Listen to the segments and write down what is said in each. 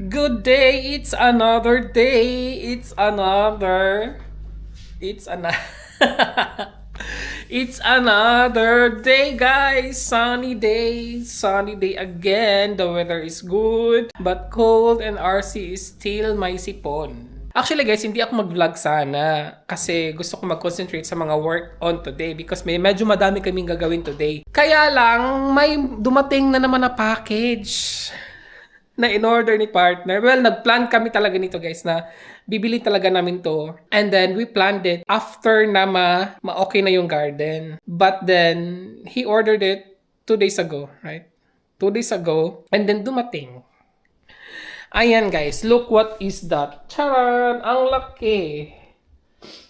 Good day, it's another day. It's another It's another day, guys. Sunny day again. The weather is good but cold and RC is still may sipon. Actually guys, hindi ako mag-vlog sana kasi gusto ko mag-concentrate sa mga work on today because medyo madami kaming gagawin today. Kaya lang, may dumating na naman na package na in-order ni partner. Well, nag-plan kami talaga nito guys na bibili talaga namin to. And then, we planned it after na ma-okay na yung garden. But then, he ordered it 2 days ago, right? 2 days ago. And then, dumating. Ayan guys, look what is that. Charan! Ang laki!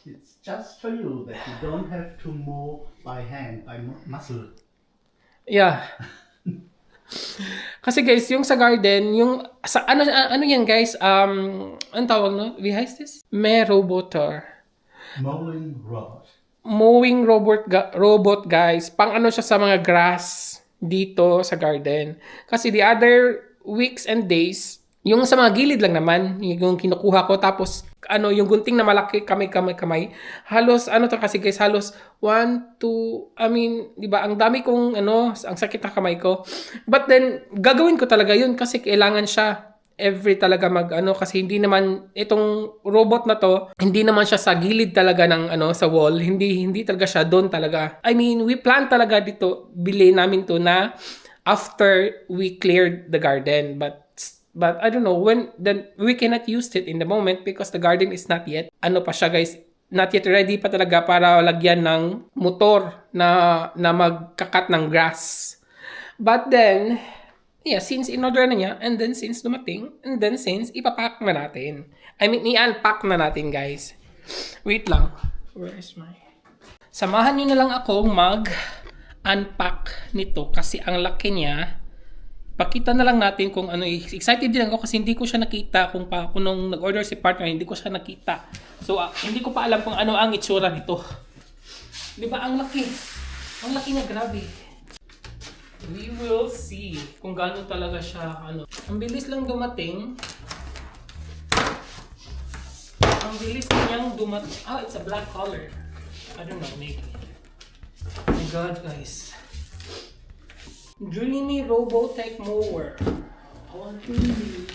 It's just for you that you don't have to mow by hand, by muscle. Yeah. Kasi guys, yung sa garden, yung sa ano yan guys, ang tawag no? Vihays this? May roboter. Mowing robot guys. Pang ano siya sa mga grass dito sa garden. Kasi the other weeks and days, yung sa mga gilid lang naman, yung kinukuha ko, tapos yung gunting na malaki, kamay. Halos, to kasi guys, halos 1, 2, di ba, ang dami kong, ang sakit na kamay ko. But then, gagawin ko talaga yun kasi kailangan siya talaga kasi hindi naman, itong robot na to, hindi naman siya sa gilid talaga ng, sa wall. Hindi talaga siya doon talaga. We plan talaga dito, bili namin to na after we cleared the garden. But I don't know when then we cannot use it in the moment because the garden is not yet pa siya guys, not yet ready pa talaga para lagyan ng motor na magkakat ng grass. But then since in-order na niya and then since dumating and then since ipapack na natin. I-unpack na natin guys. Wait lang. Where is my Samahan niyo na lang ako mag-unpack nito kasi ang laki niya. Pakita na lang natin kung excited din ako kasi hindi ko siya nakita kung nung nag-order si partner, hindi ko siya nakita. So, hindi ko pa alam kung ano ang itsura nito. Di ba? Ang laki. Ang laki niya, grabe. We will see kung gaano talaga siya, Ang bilis lang dumating. Ang bilis niyang dumating. It's a black color. I don't know, maybe. Oh my God, guys. Dreamy Robotech Mower. Dreamy.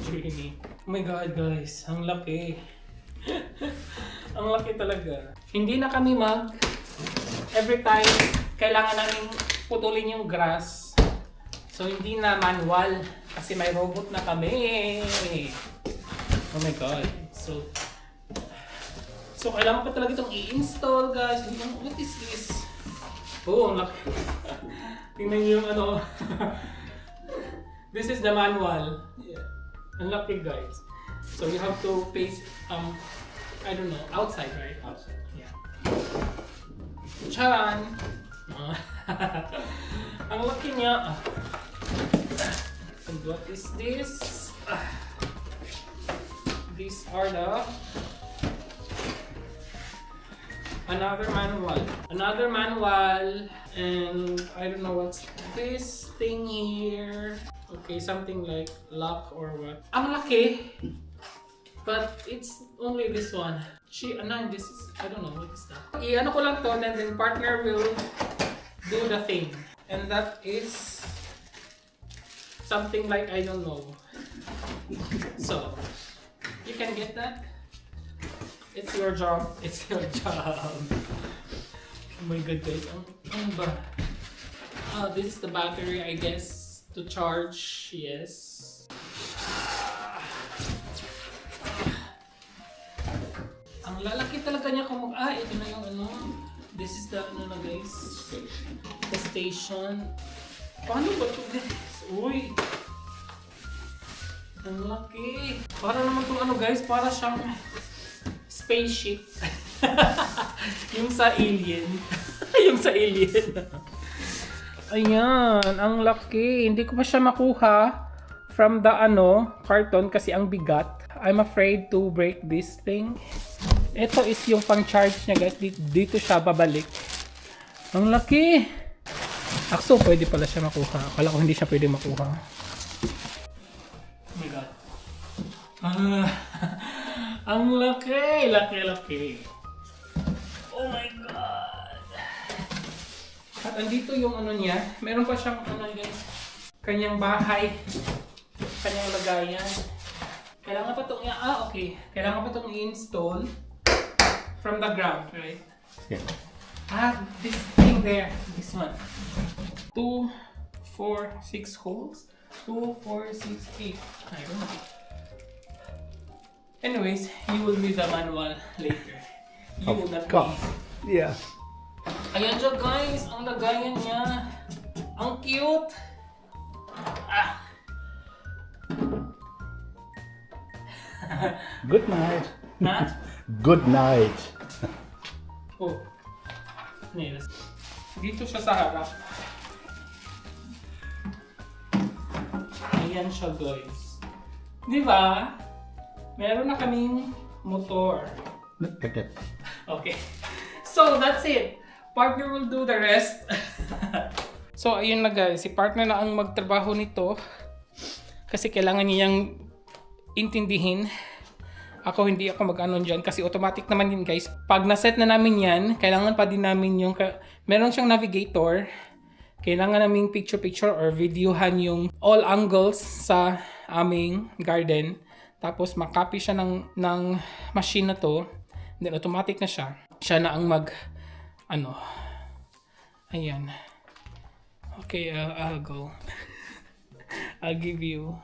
Dreamy. Oh my God, guys. Ang laki. Ang laki talaga. Hindi na kami every time, kailangan namin putulin yung grass. So, hindi na manual. Kasi may robot na kami. Oh my God. So kailangan ko talaga itong i-install, guys. What is this? Oh, ang laki. Tingnan niyo yung This is the manual. Yeah. Ang laki guys. So you have to paste, I don't know, outside, right? Outside. Yeah. Charan! Ang laki niya. And what is this? These are another manual, and I don't know what's this thing here. Okay, something like lock or what. Ang laki, but it's only this one. This is, I don't know what is that. Ko lang to, and then partner will do the thing, and that is something like, I don't know. So you can get that. It's your job. Oh my God, guys. Ano ba? This is the battery, I guess, to charge. Yes. Ang lalaki talaga niya kung ito na yung This is the guys. The station. Paano ba ito, guys? Uy! Ang laki. Para naman itong guys, para siyang spaceship. Yung sa Alien. Yung sa Alien. Ayan, ang laki. Hindi ko pa siya makuha from the carton kasi ang bigat. I'm afraid to break this thing. Ito is yung pang-charge niya guys. Dito siya babalik. Ang laki. Pwede pala siya makuha. Akala ko hindi siya pwede makuha. Oh my God. Ah, ang laki, laki. Oh my God. At andito yung ano niya. Meron pa siyang ano guys, kanyang bahay, kanyang lagayan. Kailangan pa itong okay. Kailangan pa itong i-install from the ground, right? Yeah. This thing there. This one. 2, 4, 6 holes. 2, 4, 6, 8. I don't know. Anyways, you will read the manual later. You will not course. read. Yeah. Ayan siya guys, ang lagayan niya. Ang cute. Good night. Ha? Good night. Oh. Yes. Dito siya sa harap. Ayan siya guys. Di ba? Meron na kaming motor. Look at that. Okay. So, that's it. Partner will do the rest. So, ayun na guys. Si partner na ang magtrabaho nito. Kasi kailangan niyang intindihin. Ako, hindi ako mag-ano dyan. Kasi automatic naman yun guys. Pag naset na namin yan, kailangan pa din namin yung... Meron siyang navigator. Kailangan namin picture-picture or videohan yung all angles sa aming garden. Tapos, makopy siya ng machine na to. Then, automatic na siya. Siya na ang ayan. Okay, I'll go. I'll give you.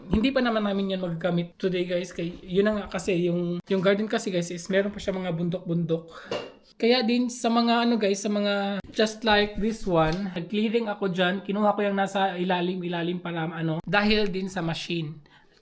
Hindi pa naman namin yan magagamit today guys. Yun na nga kasi, yung garden kasi guys is meron pa siya mga bundok-bundok. Kaya din sa mga sa mga just like this one, nag-clearing ako dyan, kinuha ko yung nasa ilalim para dahil din sa machine.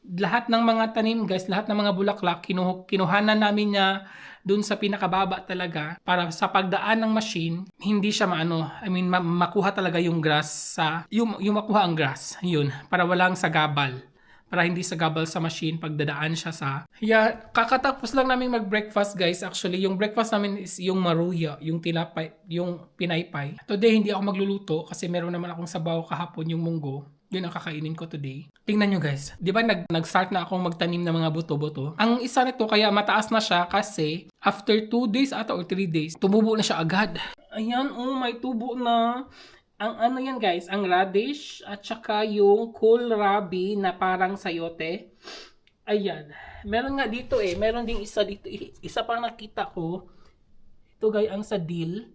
Lahat ng mga tanim guys, lahat ng mga bulaklak, kinuhanan namin niya dun sa pinakababa talaga para sa pagdaan ng machine, hindi siya makuha talaga yung grass yung makuha ang grass, yun, para walang sagabal. Para hindi sagabal sa machine pagdadaan siya sa... Yeah, kakatapos lang namin mag-breakfast guys. Actually, yung breakfast namin is yung maruya, yung tinapay, yung pinaypay. Today, hindi ako magluluto kasi meron naman akong sabaw kahapon yung munggo. Yun ang kakainin ko today. Tingnan nyo guys. Di ba nag-start na akong magtanim ng mga buto-buto? Ang isa nito kaya mataas na siya kasi after 2 days ata or 3 days, tumubo na siya agad. Ayan, may tubo na. Ang yan guys, ang radish at saka yung kohlrabi na parang sayote. Ayan. Meron nga dito meron ding isa dito. Isa pang nakita ko. Ito guys, ang sa dill.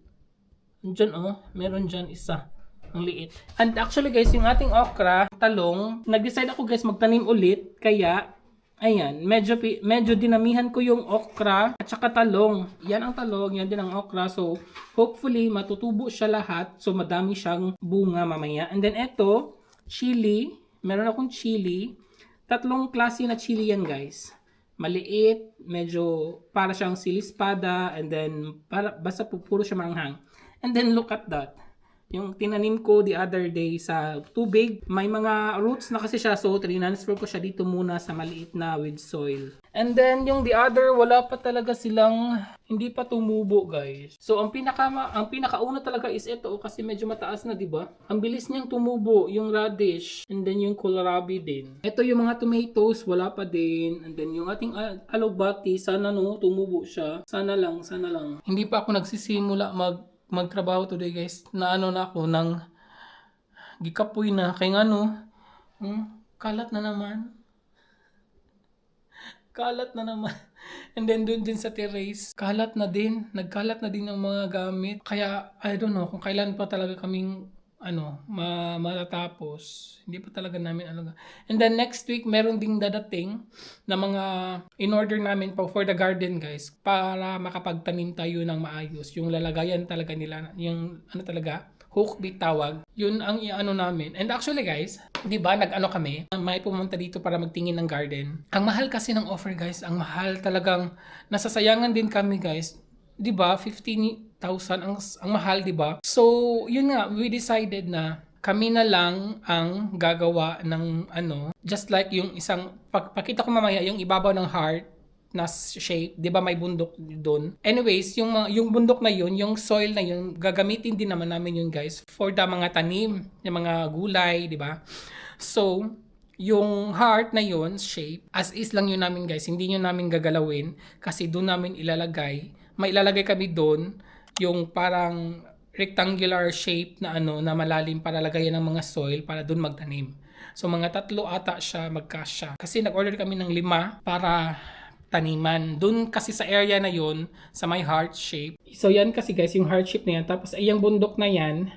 Diyan meron dyan isa. Ang liit. And actually guys, yung ating okra, talong, nag-decide ako guys magtanim ulit. Kaya, ayan, medyo dinamihan ko yung okra at saka talong. Yan ang talong, yan din ang okra. So, hopefully, matutubo siya lahat. So, madami siyang bunga mamaya. And then, eto, chili. Meron akong chili. 3 klase na chili yan, guys. Maliit, medyo para siyang silispada, and then, basta puro siya maanghang. And then, look at that. Yung tinanim ko the other day sa tubig, may mga roots na kasi siya, so transfer ko siya dito muna sa maliit na with soil. And then yung the other, wala pa talaga silang, hindi pa tumubo guys. So ang pinakauna talaga is ito kasi medyo mataas na, di ba? Ang bilis niyang tumubo, yung radish, and then yung kohlrabi din. Ito yung mga tomatoes, wala pa din. And then yung ating alubati, sana tumubo siya. Sana lang. Hindi pa ako nagsisimula magtrabaho today guys, na ako ng gikapoy na kay kalat na naman and then dun din sa terrace nagkalat na din ang mga gamit, kaya I don't know kung kailan pa talaga kaming matatapos. Hindi pa talaga namin alaga. And then next week, meron ding dadating na mga in-order namin for the garden guys, para makapagtanim tayo ng maayos. Yung lalagayan talaga nila, yung hook bit tawag, yun ang namin. And actually guys, di ba kami, may pumunta dito para magtingin ng garden. Ang mahal kasi ng offer guys, ang mahal talagang, nasasayangan din kami guys. Di ba 15,000 ang mahal, di ba? So, yun nga, we decided na kami na lang ang gagawa ng just like yung isang, pakita ko mamaya yung ibabaw ng heart na shape, 'di ba may bundok doon. Anyways, yung bundok na yun, yung soil na yun, gagamitin din naman namin yun guys for the mga tanim, yung mga gulay, 'di ba? So, yung heart na yun, shape, as is lang yun namin guys, hindi yun namin gagalawin kasi doon namin ilalagay. May ilalagay kami doon yung parang rectangular shape na na malalim para lagayan ng mga soil para doon magtanim. So mga 3 ata siya magkasya. Kasi nag-order kami ng 5 para taniman. Doon kasi sa area na yon sa may heart shape. So yan kasi guys, yung heart shape na yan. Tapos ay yung bundok na yan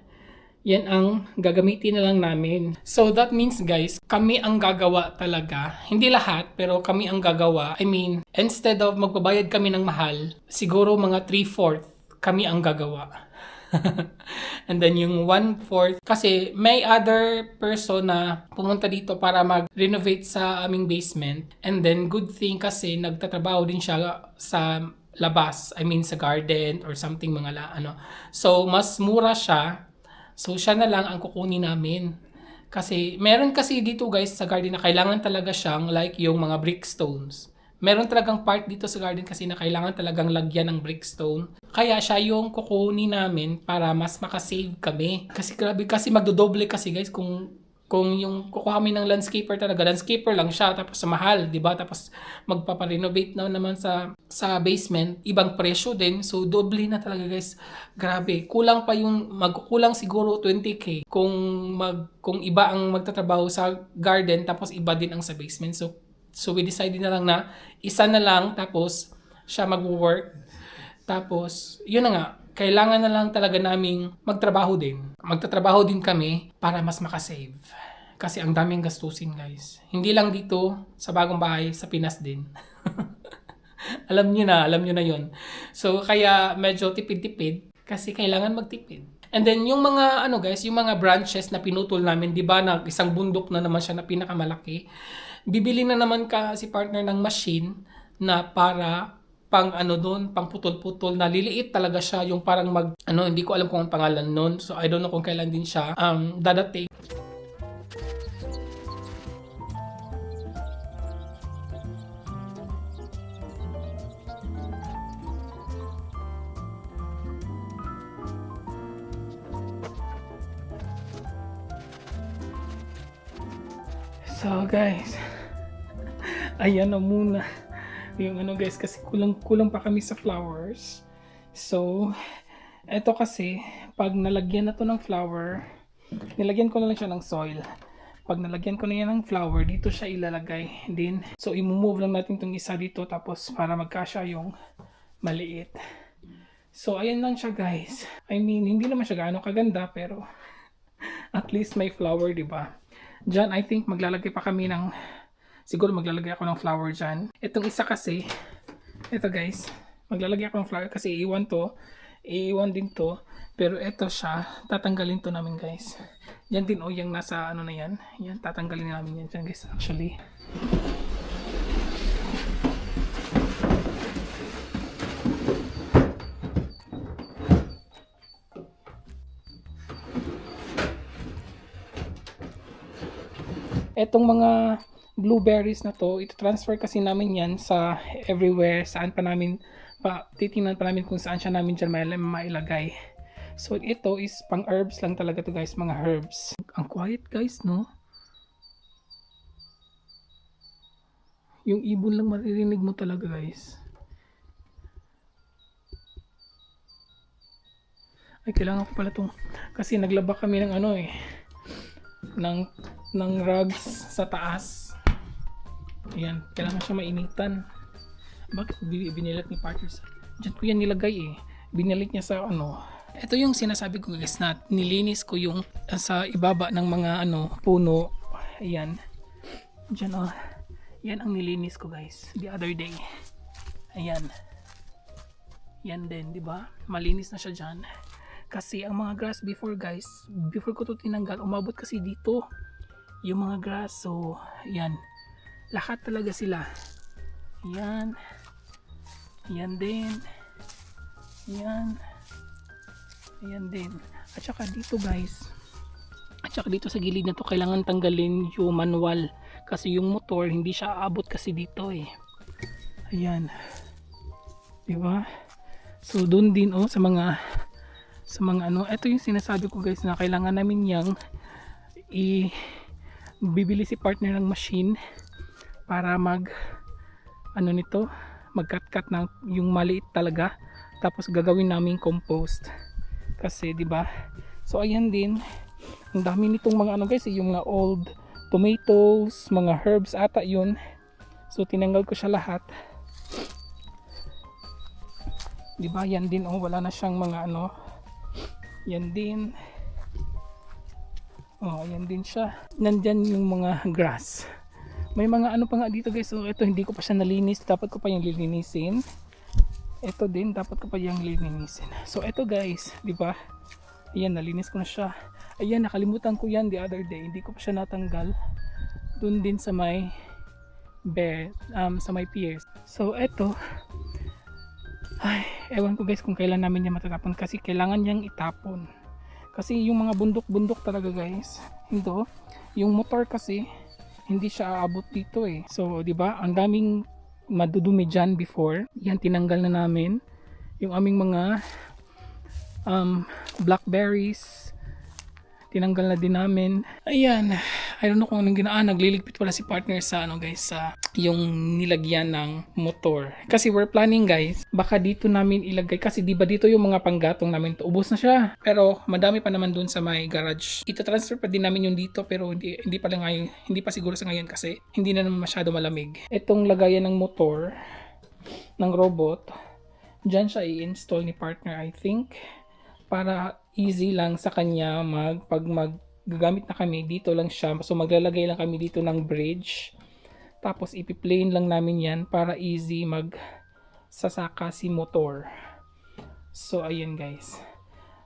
ang gagamitin na lang namin. So that means guys, kami ang gagawa talaga. Hindi lahat, pero kami ang gagawa. I mean, instead of magbabayad kami ng mahal, siguro mga 3/4 kami ang gagawa. And then yung 1/4, kasi may other person na pumunta dito para mag-renovate sa aming basement. And then good thing kasi nagtatrabaho din siya sa labas. I mean sa garden or something So mas mura siya. So siya na lang ang kukunin namin. Kasi meron kasi dito guys sa garden na kailangan talaga siyang like yung mga brickstones. Meron talagang part dito sa garden kasi na kailangan talagang lagyan ng brickstone. Kaya siya yung kukunin namin para mas makasave kami. Kasi grabe kasi magdodoble kasi guys kung yung kukuha kami ng landscaper talaga. Landscaper lang siya tapos sa mahal, 'di ba? Tapos magpapa-renovate na naman sa basement, ibang presyo din. So doble na talaga guys. Grabe. Kulang pa yung magkukulang siguro 20k kung iba ang magtatrabaho sa garden tapos iba din ang sa basement. So we decided na lang na isa na lang tapos siya mag-work. Tapos yun na nga, kailangan na lang talaga naming magtrabaho din. Magtatrabaho din kami para mas makasave. Kasi ang daming gastusin guys. Hindi lang dito sa bagong bahay, sa Pinas din. alam nyo na yun. So kaya medyo tipid-tipid kasi kailangan magtipid. And then yung mga guys, yung mga branches na pinutol namin, 'di ba, na isang bundok na naman siya na pinakamalaki. Bibili na naman si partner ng machine na para pang doon, pang putol-putol na liliit talaga siya, yung parang hindi ko alam kung ang pangalan noon. So I don't know kung kailan din siya dadating. So guys, ayan na muna yung guys, kasi kulang pa kami sa flowers. So eto kasi pag nalagyan na to ng flower, nilagyan ko na lang siya ng soil. Pag nalagyan ko na yan ng flower, dito siya ilalagay din. So i-move lang natin tong isa dito tapos para magkasya yung maliit. So ayan lang siya guys. I mean, hindi naman siya gaano kaganda pero at least may flower, di ba? Diyan I think maglalagay pa kami siguro maglalagay ako ng flower dyan. Itong isa kasi, ito guys, maglalagay ako ng flower kasi iiwan din to. Pero ito siya, tatanggalin to namin guys. Yan din yung nasa na yan. Yan, tatanggalin namin yan dyan guys actually. Etong mga blueberries na to, ito-transfer kasi namin yan sa everywhere, saan pa namin, titingnan pa namin kung saan siya namin dyan mailagay. So ito is pang herbs lang talaga to guys, mga herbs. Ang quiet guys, no? Yung ibon lang maririnig mo talaga guys. Ay, kailangan ko pala itong, kasi naglaba kami ng ng rugs sa taas. Ayan, kailangan siya mainitan. Bakit binilit ni Parker? Diyan ko yan nilagay Binilit niya sa Ito yung sinasabi ko guys na nilinis ko yung sa ibaba ng mga puno. Ayan. Diyan yan ang nilinis ko guys the other day. Ayan. Yan din, di ba? Malinis na siya diyan. Kasi ang mga grass before guys, before ko to tinanggal, umabot kasi dito yung mga grass. So, yan. Lahat talaga sila. Yan. Yan din. Yan. Yan din. At saka dito guys. At saka dito sa gilid na to, kailangan tanggalin yung manual. Kasi yung motor, hindi siya aabot kasi dito Ayan. Diba? So, doon din sa mga ano, ito yung sinasabi ko guys na kailangan namin yang bibili si partner ng machine para ano nito, mag-cut ng yung maliit talaga, tapos gagawin namin compost kasi 'di ba. So ayan din, ang dami nitong mga ano guys, yung mga old tomatoes, mga herbs ata yun. So tinanggal ko siya lahat. 'Di ba? Yan din wala na siyang mga ano. Yan din. Yan din siya. Nandyan yung mga grass. May mga ano pa nga dito guys. So ito hindi ko pa siya nalinis. Dapat ko pa yung lilinisin. Ito din dapat ko pa yung lilinisin. So ito guys, 'di ba? Ayan, nalinis ko na siya. Ayan, nakalimutan ko yan the other day. Hindi ko pa siya natanggal. Doon din sa may bed, sa may piers. So ito, ay, ewan ko guys kung kailan namin niya matatapon kasi kailangan niyang itapon. Kasi yung mga bundok-bundok talaga guys. Ito, yung motor kasi hindi siya aabot dito eh. So, 'di ba? Ang daming madudumi diyan before. Yan tinanggal na namin. Yung aming mga blackberries tinanggal na din namin. Ayan, I don't know kung anong ginaan. Nagliligpit pala si partner sa ano guys, sa yung nilagyan ng motor. Kasi we're planning guys, baka dito namin ilagay kasi di ba dito yung mga panggatong namin to. Ubos na siya. Pero madami pa naman dun sa may garage. Ita-transfer pa din namin yung dito pero hindi pa lang ngayon, hindi pa siguro sa ngayon kasi hindi na naman masyado malamig. Itong lagayan ng motor ng robot, diyan siya i-install ni partner I think. Para easy lang sa kanya pag maggagamit na kami, dito lang siya. So maglalagay lang kami dito ng bridge. Tapos ipi-plane lang namin yan para easy sasaka si motor. So ayun guys.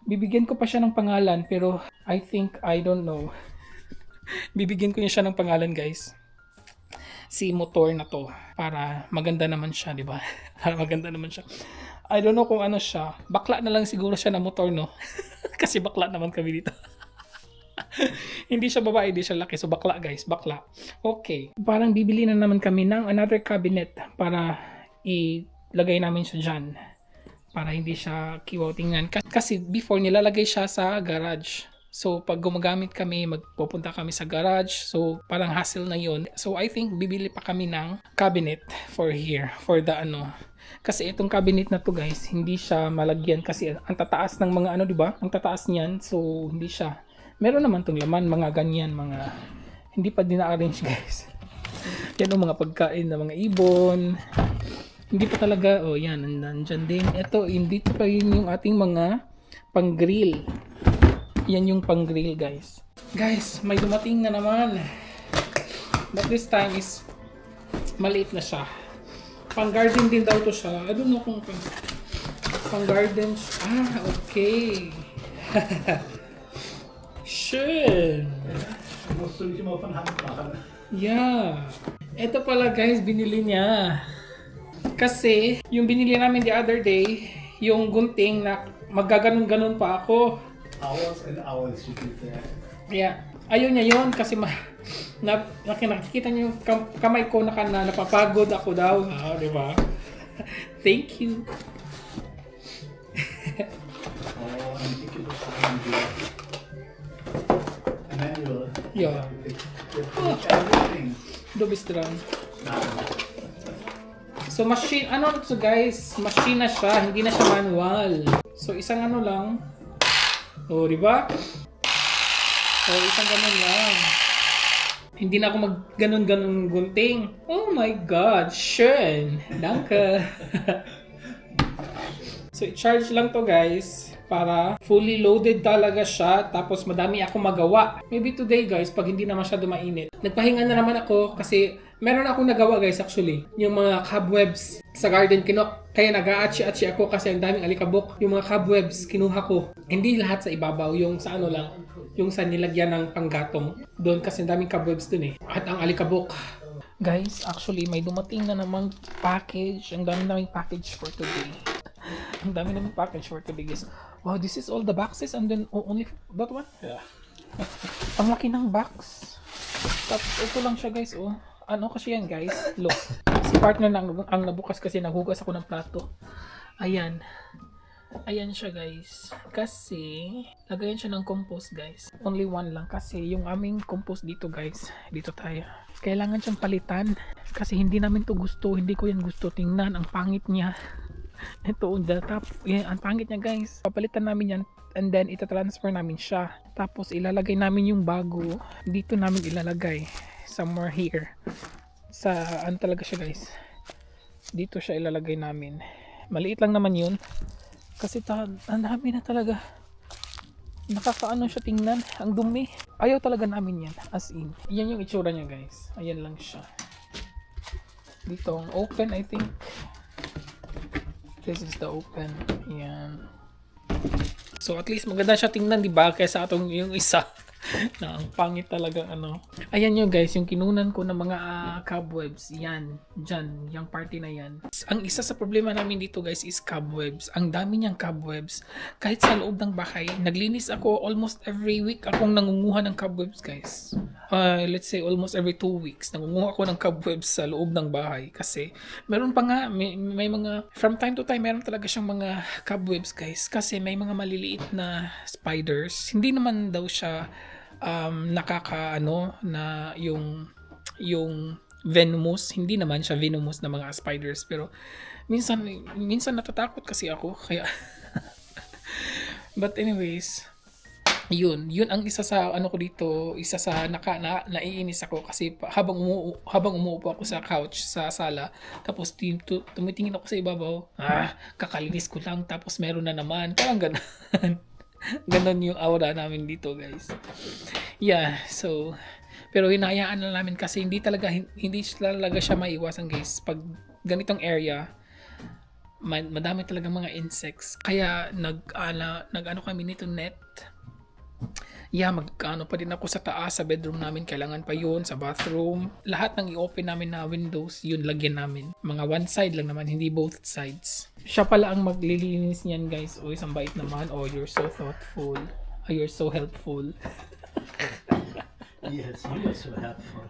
Bibigyan ko pa siya ng pangalan pero I don't know. Bibigyan ko niya siya ng pangalan guys. Si motor na to para maganda naman siya, di ba? Para maganda naman siya. I don't know kung ano siya. Bakla na lang siguro siya na motor, no? Kasi bakla naman kami dito. Hindi siya babae, hindi siya laki. So bakla guys, bakla. Okay. Parang bibili na naman kami ng another cabinet para ilagay namin siya dyan. Para hindi siya kiwaw tingnan. Kasi before nilalagay siya sa garage. So pag gumagamit kami, magpupunta kami sa garage. So parang hassle na yun. So I think bibili pa kami ng cabinet for here. For the ano. Kasi itong cabinet na to guys, hindi siya malagyan kasi ang tataas ng mga ano, 'di ba? Ang tataas niyan, so hindi siya. Meron naman tong laman, mga ganyan, mga hindi pa din na-arrange guys. Yan ang mga pagkain ng mga ibon. Hindi pa talaga, yan, nandyan din. Ito, dito pa yun yung ating mga pang-grill. Yan yung pang-grill guys. Guys, may dumating na naman. But this time is maliit na siya. Pang-garden din daw to siya. I don't know kung pang-garden siya. Okay. Schön. Musst du nicht immer von Hand machen. Yeah. Ito pala guys, binili niya. Kasi, yung binili namin the other day, yung gunting na magaganon-ganon pa ako. Hours and hours you did that. Yeah. Ayaw niya yun kasi nakikita niyo yung kamay ko na napapagod ako daw. Di ba? Thank you. And ich gebe es manual. Yeah. Everything. Do bist dran. So machine, ano to guys? Machine na siya, hindi na siya manual. So isang ano lang. Oh, di ba? Oh, isang ganun lang. Hindi na ako mag-ganon-ganon gunting. Oh my God, schön. Danke. So, i-charge lang to guys. Para fully loaded talaga siya. Tapos, madami ako magawa. Maybe today guys, pag hindi na masyado mainit. Nagpahinga na naman ako kasi meron akong nagawa guys actually. Yung mga cobwebs sa garden kaya nag-aatsi-atsi ako kasi ang daming alikabok. Yung mga cobwebs kinuha ko. Hindi lahat sa ibabaw, yung sa ano lang, yung sa nilagyan ng panggatong. Doon kasi ang daming cobwebs dun eh. At ang alikabok. Guys, actually may dumating na namang package. Ang daming package for today. Ang dami namang package for today guys. Wow, this is all the boxes and then only that one? Yeah. Ang laki ng box. Tapos ito lang siya guys, oh. Ano kasi yan guys? Look. Si partner na ang nabukas kasi naghugas ako ng plato. Ayan. Ayan siya guys. Kasi, lagayan siya ng compost guys. Only one lang kasi yung aming compost dito guys. Dito tayo. Kailangan siyang palitan. Kasi hindi namin to gusto. Hindi ko yan gusto. Tingnan, ang pangit niya. Ito, the top. Yan, ang pangit niya guys. Papalitan namin yan. And then, itatransfer namin siya. Tapos, ilalagay namin yung bago. Dito namin ilalagay. Somewhere here. Ano talaga siya guys. Dito siya ilalagay namin. Maliit lang naman yun. Kasi ang dami na talaga. Nakakaano siya tingnan. Ang dumi. Ayaw talaga namin yan. As in. Yan yung itsura niya guys. Ayan lang siya. Dito ang open I think. This is the open. Ayan. So at least maganda siya tingnan, di ba? Kaysa atong yung isa. Na ang pangit talaga ano. Ayan yun guys, yung kinunan ko ng mga cobwebs. Yan, dyan, yung party na yan. Ang isa sa problema namin dito guys is cobwebs. Ang dami niyang cobwebs. Kahit sa loob ng bahay, naglinis ako almost every week akong nangunguha ng cobwebs guys. Let's say almost every 2 weeks nangunguha ako ng cobwebs sa loob ng bahay. Kasi meron pa nga, may mga, from time to time meron talaga siyang mga cobwebs guys. Kasi may mga maliliit na spiders. Hindi naman daw siya nakakaano na yung venomous, hindi naman siya venomous na mga spiders, pero minsan natatakot kasi ako kaya but anyways, yun ang isa sa ano ko dito, isa sa naiinis ako kasi habang umuupo ako sa couch sa sala, tapos tumitingin ako sa ibabaw, kakalinis ko lang tapos meron na naman, parang ganun. Ganon yung aura namin dito guys. Yeah, so pero hinahayaan na namin kasi hindi talaga siya maiwasan guys. Pag ganitong area, madami talaga mga insects. Kaya nag-ano kami nito net. Yeah, mag-ano pa din ako sa taas, sa bedroom namin. Kailangan pa yun, sa bathroom. Lahat ng i-open namin na windows, yun lagyan namin. Mga one side lang naman, hindi both sides. Siya pala ang maglilinis niyan guys. Uy, isang bait naman. Oh, you're so thoughtful. Oh, you're so helpful. Yes, you are so helpful.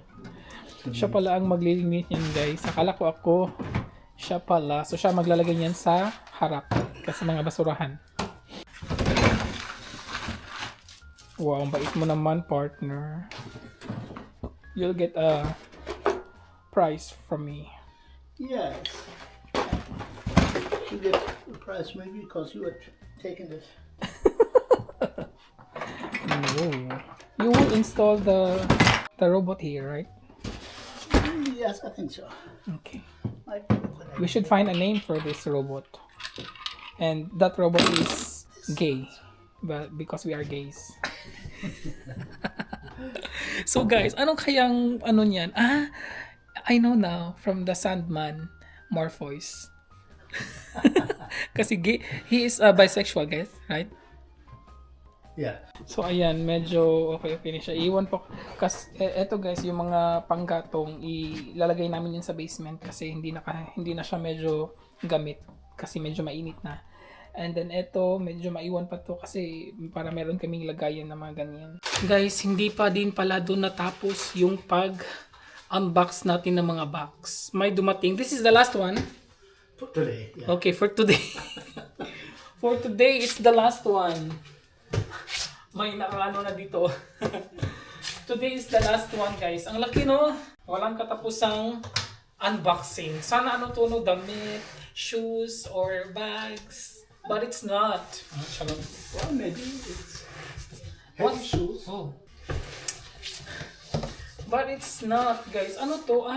Siya pala ang maglilinis niyan guys. Akala ko ako. Siya pala. So siya maglalagay niyan sa harap. Kasi mga basurahan. Wow, ang bait mo naman, partner. You'll get a prize from me. Yes. You get a prize maybe because you are taking this. No. You will install the robot here, right? Yes, I think so. Okay. I We should find a name for this robot. And that robot is gay. But because we are gays. So guys, anong kayang ano niyan? I know now from the Sandman Morpheus. Kasi gay, he is bisexual guys, right? Yeah. So ayan, medyo okay na siya. Iwan po kasi eto guys, yung mga panggatong ilalagay namin yun sa basement kasi hindi na siya medyo gamit kasi medyo mainit na. And then eto, medyo maiwan pa to kasi para meron kaming lagayan na mga ganyan. Guys, hindi pa din pala doon natapos yung pag-unbox natin ng mga box. May dumating. This is the last one. For today. Yeah. Okay, for today. For today, it's the last one. May nakaano na dito. Today is the last one, guys. Ang laki, no? Walang katapusang unboxing. Sana ano to, no? Damit, shoes, or bags. But it's not. Well, maybe it's What? heavy shoes. Oh. But it's not, guys. Ano to?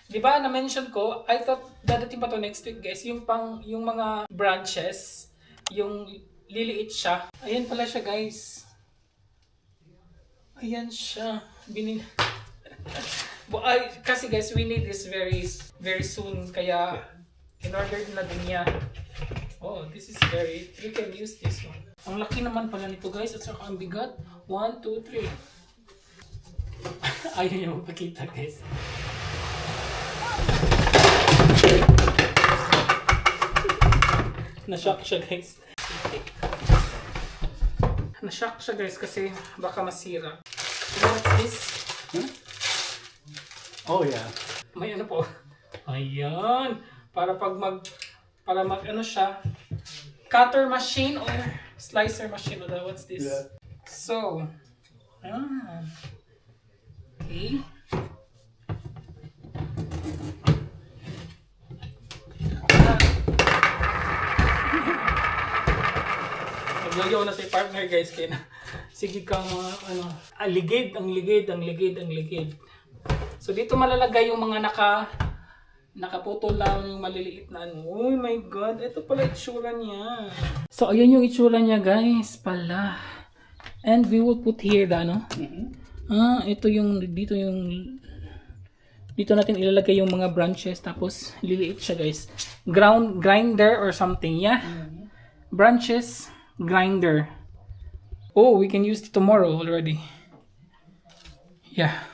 Di ba na-mention ko, I thought dadating pa to next week, guys. Yung mga branches, yung liliit siya. Ayan pala siya, guys. Ayan siya. Kasi guys, we need this very very soon. Kaya in-order na din niya. Oh, this is you can use this one. Ang laki naman pala nito, guys. At saka ang bigat. 1, 2, 3. Ayaw niya magpakita, guys. Na-shock siya, guys. Na-shock siya, guys, kasi baka masira. What's this? Oh yeah. May ano po. Ayan. Para ano siya, cutter machine or slicer machine or what's this? Yeah. So, okay. Naglayaw na si partner guys kaya na. Sige kang ano, ang ligid. So dito malalagay yung mga nakaputol lang yung maliliit na ano. Oh my god, ito pala itsura niya. So ayan yung itsura niya guys pala. And we will put here the ano. Ito yung dito natin ilalagay yung mga branches tapos liliit siya guys. Grinder or something, yeah. Branches, grinder. Oh, we can use it tomorrow already. Yeah.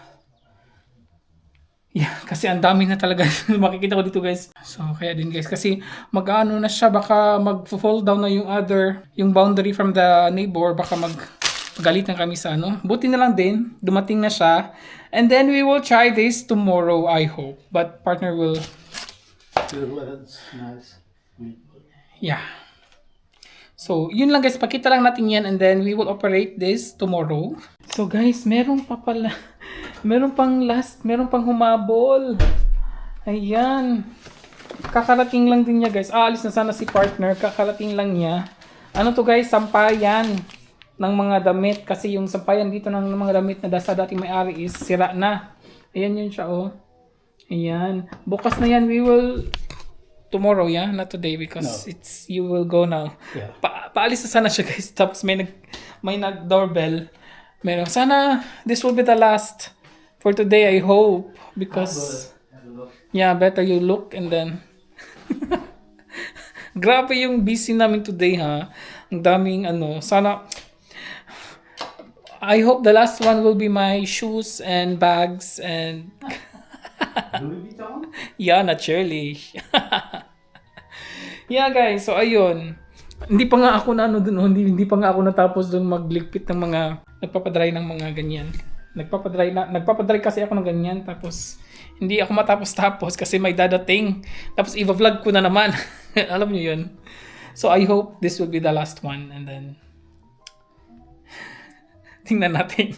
Yeah, kasi ang dami na talaga makikita ko dito guys. So kaya din guys kasi mag-ano na siya, baka mag-fall down na yung boundary from the neighbor, baka magalitan kami sa ano. Buti na lang din, dumating na siya. And then we will try this tomorrow, I hope. But partner will... That's nice. Yeah. So, yun lang guys. Pakita lang natin yan and then we will operate this tomorrow. So guys, meron pang humabol. Ayan. Kakarating lang din niya guys. Alis na sana si partner. Kakarating lang niya. Ano to guys? Sampayan ng mga damit. Kasi yung sampayan dito ng mga damit na sa dating may-ari is sira na. Ayan yun siya oh. Ayan. Bukas na yan. We will... Tomorrow, yeah? Not today because you will go now. Yeah. Paalis na sana siya guys. Tapos may nag-doorbell. Meron. Sana this will be the last for today, I hope. Because, yeah, better you look and then... Grabe yung busy namin today, ha? Ang daming ano. Sana... I hope the last one will be my shoes and bags and... Louis Vuitton? Yeah, naturally. Yeah, guys. So, ayun. Hindi pa nga ako na ano dun. Hindi pa nga ako natapos dun magligpit ng mga... Nagpapadry ng mga ganyan. Nagpapadry kasi ako ng ganyan. Tapos, hindi ako matapos-tapos kasi may dadating. Tapos, i-vlog ko na naman. Alam niyo yun. So, I hope this will be the last one. And then... Tingnan natin.